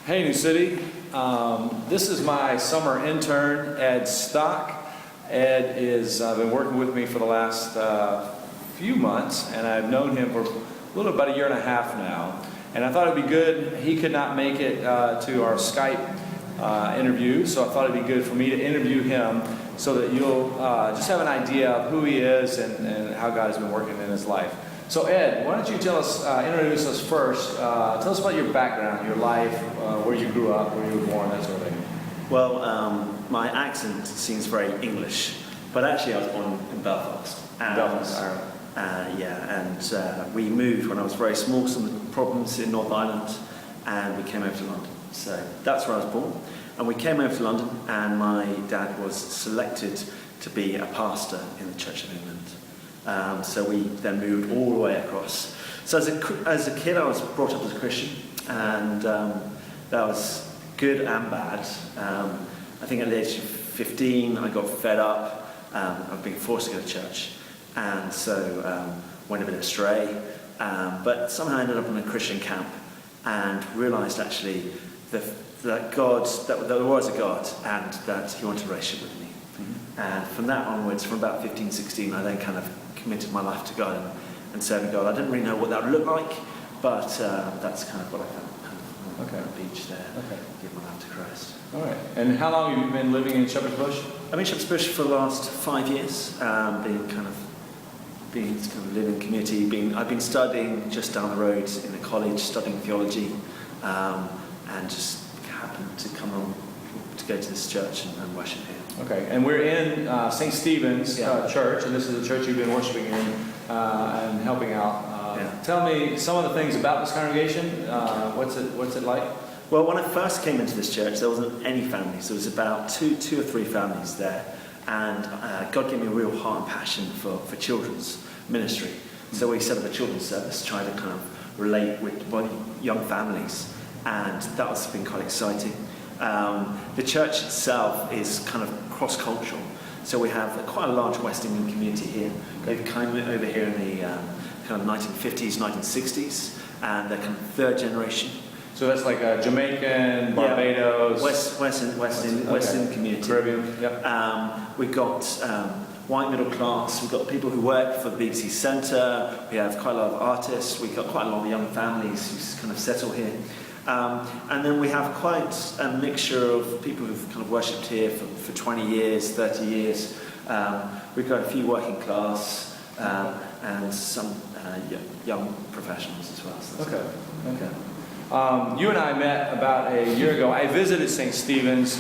Hey, New City. This is my summer intern, Edd Stock. Ed is been working with me for the last few months, and I've known him for a little about a year and a half now. And I thought it'd be good. He could not make it to our Skype interview, so I thought it'd be good for me to interview him so that you'll just have an idea of who he is and how God has been working in his life. So Ed, why don't you tell us, introduce us first. Tell us about your background, your life, where you grew up, where you were born, that sort of thing. Well, my accent seems very English, but actually I was born in Belfast. Belfast, Ireland. And we moved when I was very small, some problems in North Ireland, and we came over to London. So that's where I was born. And we came over to London, and my dad was selected to be a pastor in the Church of England. So we then moved all the way across. So as a kid, I was brought up as a Christian, and that was good and bad. I think at the age of 15, I got fed up of being forced to go to church, and so went a bit astray. But somehow I ended up in a Christian camp and realised actually that there was a God and that He wanted a relationship with me. Mm-hmm. And from that onwards, from about 15, 16, I then kind of committed my life to God and serving God. I didn't really know what that would look like, but that's kind of what I found. Okay. On the beach there, okay. Give my life to Christ. All right. And how long have you been living in Shepherd's Bush? I've been in Shepherd's Bush for the last 5 years, being kind of living community. I've been studying just down the road in a college, studying theology, and just happened to come on to go to this church and worship here. Okay. And we're in St. Stephen's Church, and this is the church you've been worshiping in and helping out. Tell me some of the things about this congregation. What's it like? Well, when I first came into this church, there wasn't any families. There was about two or three families there, and God gave me a real heart and passion for children's ministry. So we set up a children's service, trying to kind of relate with young families, and that has been quite exciting. The church itself is kind of cross-cultural, so we have quite a large West Indian community here. They've come over here in the kind of 1950s, 1960s, and they're kind of third generation. So that's like Jamaican, Barbados, West Indian community. Caribbean. Yep. We've got white middle class. We've got people who work for the BBC Centre. We have quite a lot of artists. We've got quite a lot of young families who kind of settle here. And then we have quite a mixture of people who've kind of worshipped here for 20 years, 30 years. We've got a few working class and some young professionals as well. So okay. You and I met about a year ago. I visited St. Stephen's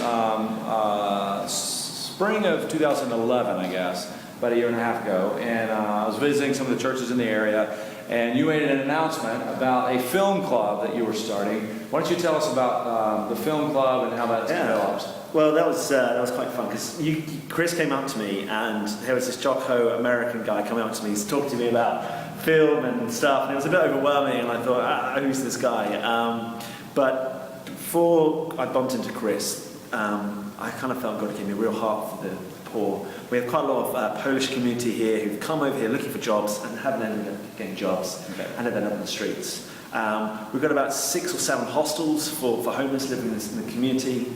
spring of 2011, I guess, about a year and a half ago. And I was visiting some of the churches in the area. And you made an announcement about a film club that you were starting. Why don't you tell us about the film club and how that's developed? Well, that was quite fun because Chris came up to me, and there was this Jocko American guy coming up to me. He's talking to me about film and stuff, and it was a bit overwhelming. And I thought, who's this guy? But before I bumped into Chris, I kind of felt God gave me a real heart for the poor. We have quite a lot of Polish community here who've come over here looking for jobs and haven't ended up getting jobs and have ended up in the streets. We've got about 6 or 7 hostels for homeless living in the community.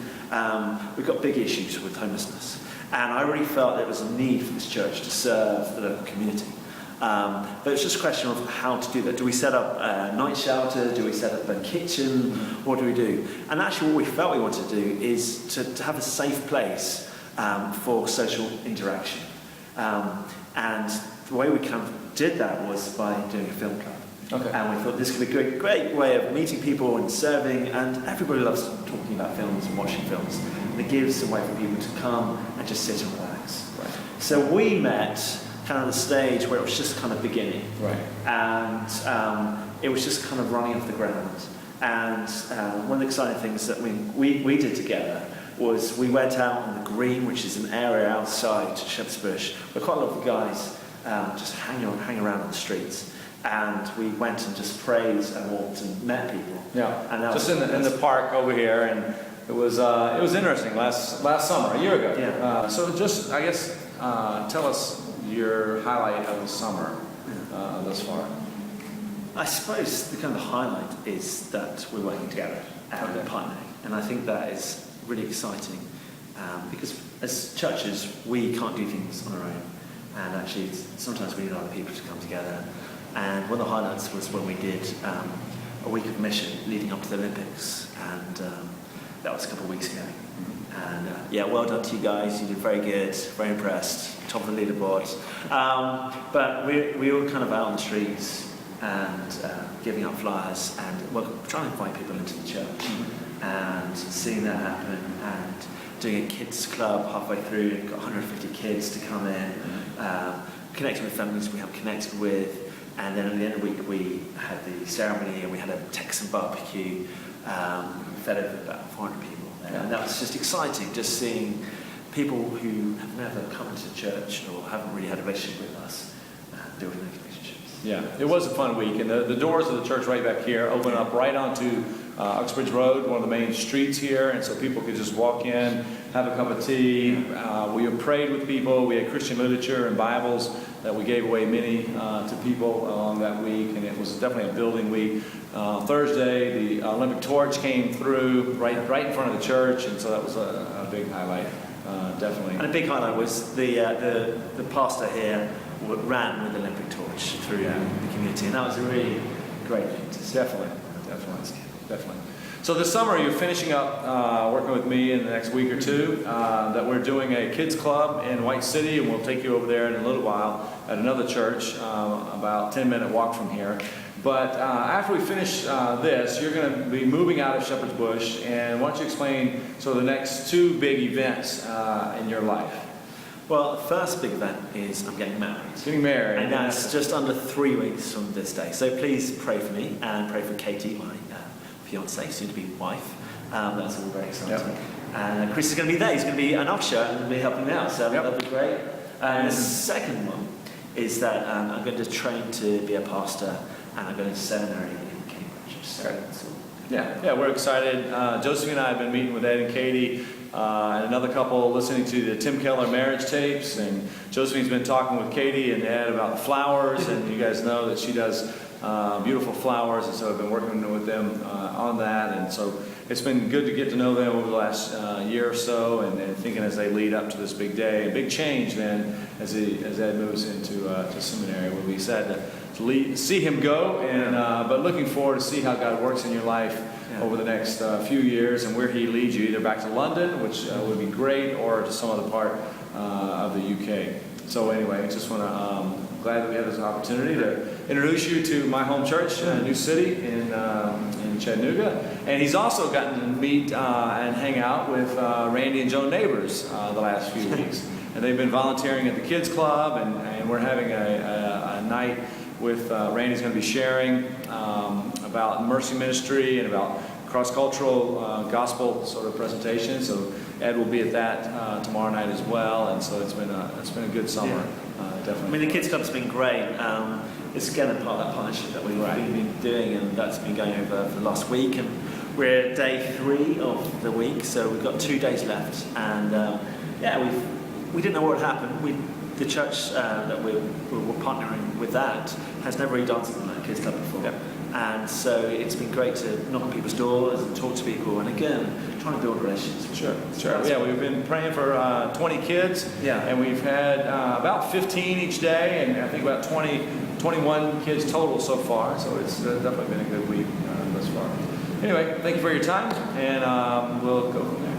We've got big issues with homelessness. And I really felt there was a need for this church to serve the local community. But it's just a question of how to do that. Do we set up a night shelter? Do we set up a kitchen? What do we do? And actually what we felt we wanted to do is to have a safe place for social interaction. And the way we kind of did that was by doing a film club. Okay. And we thought this could be a great way of meeting people and serving, and everybody loves talking about films and watching films. And it gives a way for people to come and just sit and relax. Right. So we met kind of the stage where it was just kind of beginning. Right. And it was just kind of running off the ground. And one of the exciting things that we did together was we went out on the green, which is an area outside Shepherd's Bush, where quite a lot of guys just hang around on the streets. And we went and just prayed and walked and met people. Yeah, and just in the park over here, and it was interesting last summer, a year ago. Yeah. So just, I guess, tell us your highlight of the summer thus far. I suppose the kind of highlight is that we're working together and partnering, and I think that is really exciting because as churches we can't do things on our own, and actually sometimes we need other people to come together. And one of the highlights was when we did a week of mission leading up to the Olympics, and that was a couple of weeks ago. And yeah, well done to you guys. You did very good, very impressed, top of the leaderboard. But we were kind of out on the streets and giving out flyers and trying to invite people into the church, and seeing that happen, and doing a kids club halfway through. Got 150 kids to come in, connecting with families we haven't connected with, and then at the end of the week we had the ceremony and we had a Texan barbecue. We fed over about 400 people there, and that was just exciting, just seeing people who have never come into church or haven't really had a relationship with us building those relationships. Yeah, it was a fun week, and the doors of the church right back here open up right onto Uxbridge Road, one of the main streets here, and so people could just walk in, have a cup of tea. We prayed with people. We had Christian literature and Bibles that we gave away many to people along that week, and it was definitely a building week. Thursday, the Olympic torch came through right in front of the church, and so that was a big highlight, definitely. And a big highlight was the pastor here ran with the Olympic torch through the community, and that was a really great thing to see. Definitely. So this summer you're finishing up working with me in the next week or two, that we're doing a kids club in White City, and we'll take you over there in a little while at another church, about 10-minute walk from here. But after we finish this, you're going to be moving out of Shepherd's Bush, and why don't you explain the next two big events in your life? Well, the first big event is I'm getting married. Getting married. And that's just under 3 weeks from this day. So please pray for me and pray for Katie, my fiance, soon-to-be wife. That's all very exciting. Yep. And Chris is going to be there. He's going to be an usher and be helping me out. So that'll be great. And the second one is that I'm going to train to be a pastor, and I'm going to seminary in Cambridge. So that's all. Yeah, we're excited. Josephine and I have been meeting with Ed and Katie and another couple, listening to the Tim Keller marriage tapes, and Josephine's been talking with Katie and Ed about the flowers, and you guys know that she does beautiful flowers, and so I've been working with them on that, and so it's been good to get to know them over the last year or so, and thinking as they lead up to this big day, a big change then as Ed moves into to seminary. We'll be sad to see him go, and but looking forward to see how God works in your life over the next few years, and where He leads you, either back to London, which would be great, or to some other part of the UK. So anyway, I just want to glad that we had this opportunity to introduce you to my home church, New City in Chattanooga. And he's also gotten to meet and hang out with Randy and Joan Neighbors the last few weeks. And they've been volunteering at the kids club, and we're having a night with Randy's going to be sharing about mercy ministry and about cross-cultural gospel sort of presentation. So Ed will be at that tomorrow night as well, and so it's been a good summer, definitely. I mean, the kids club's been great. It's again a part of that partnership that we've been doing, and that's been going over for the last week, and we're at day 3 of the week, so we've got 2 days left, and we didn't know what would happen. The church that we're partnering with that has never really done something like a kids club before. Yep. And so it's been great to knock on people's doors and talk to people, and again, trying to build relationships. Sure. Yeah, we've been praying for 20 kids, and we've had about 15 each day, and I think about 21 kids total so far, so it's definitely been a good week thus far. Anyway, thank you for your time, and we'll go from there.